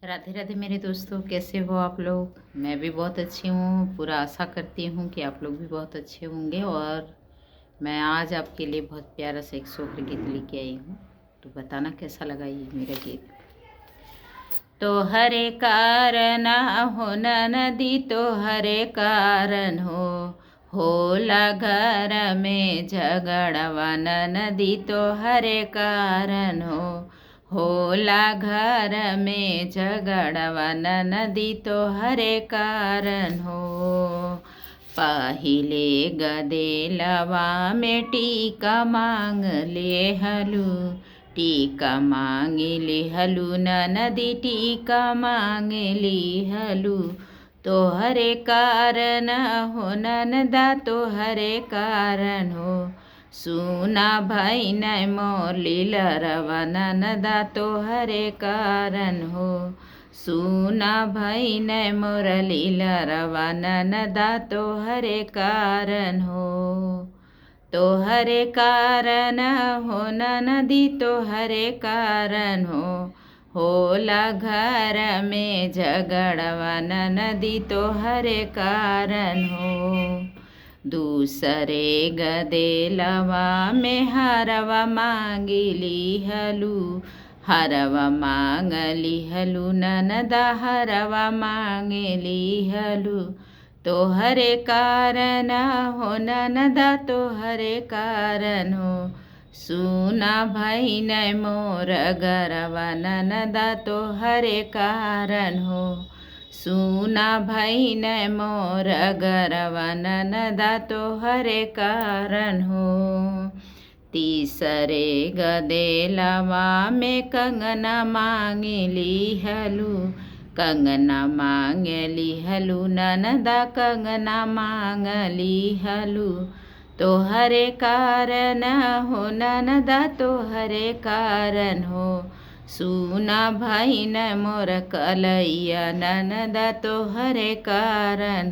राधे राधे मेरे दोस्तों, कैसे हो आप लोग। मैं भी बहुत अच्छी हूँ। पूरा आशा करती हूँ कि आप लोग भी बहुत अच्छे होंगे। और मैं आज आपके लिए बहुत प्यारा सा एक सोहर गीत लेके आई हूँ, तो बताना कैसा लगा ये मेरा गीत। तो हरे कारण हो नदी, तो हरे कारण होला घर में झगड़वा नदी, तो हरे कारण होला घर में झगड़वा नदी, तो हरे कारण पहिले गदेलवा में टीका मांग ले हलू, टीका मांगे ले हलू नदी, टीका मांगे ले हलू। तो हरे कारण हो ननदा, तो हरे कारण सुना भाई न मोर लीलरवा ननदा, तो हरे कारण सुना भाई न मोर लीलरवा ननदा, तो हरे कारण तो हरे कारण नदी, तो हरे कारण होला घर में झगड़वा नदी, तो हरे कारण दूसरे गदेलवा में हरवा मांगिली हलू, हरवा मांगली हलू ननदा, हरवा मांगली हलू। तो हरे कारण ननदा, तो हरे कारण सुना भाई न मोर गरवा ननदा, तो हरे कारण सुना भाई न मोर गरवा ननदा, तो हरे कारण तीसरे गदेलवा में कंगना मांगली हलू, कंगना मांगली हलू ननदा, कंगना मांगली हलू। तो हरे कारण ननदा, तो हरे कारण सुना भाई न मोर कलैया ननदा, तो हरे कारण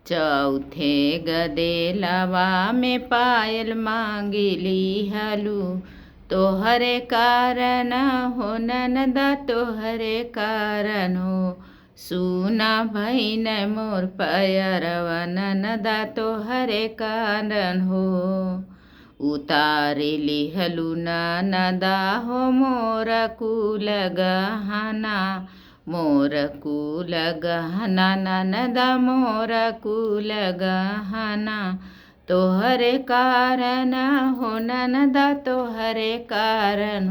चौथे गदेलवा में पायल मांगली हलू, तो हरे कारण ननदा, तो हरे कारण सुना भाई न मोर पयरवा ननदा, तो हरे कारण उतारिली हलू ननदा मोर कुल गहना, मोर कुल गहना ननदा, मोर कुल गहना। तो हरे कारण ननदा, तो हरे कारण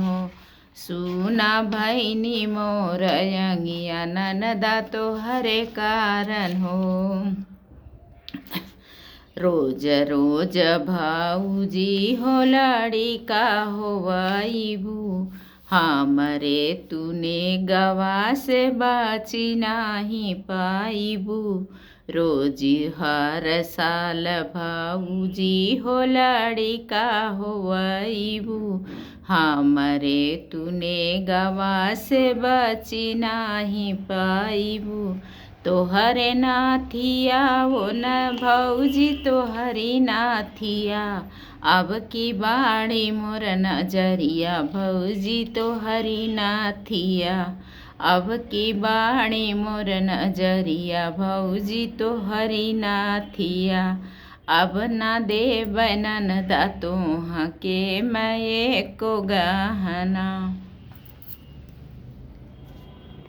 सुना भैनी मोर यंगिया ननदा, तो हरे कारण रोज रोज भाऊजी लड़िका वाईबू, हमरे तूने गवा से बाची नहीं पाईबू। रोजी हर साल भाऊजी लड़िका वाईबू, हमरे तूने गवा से बची नहीं पाईबू। तो हरे नाथिया न भौजी, तो हरी नाथिया अब की बाड़ी मोर नजरिया, भौजी तो हरी नाथिया अब की बाड़ी मोर नजरिया, भौजी तो हरी नाथिया अब ना दे बनन दा तोह के मैं एको गहना।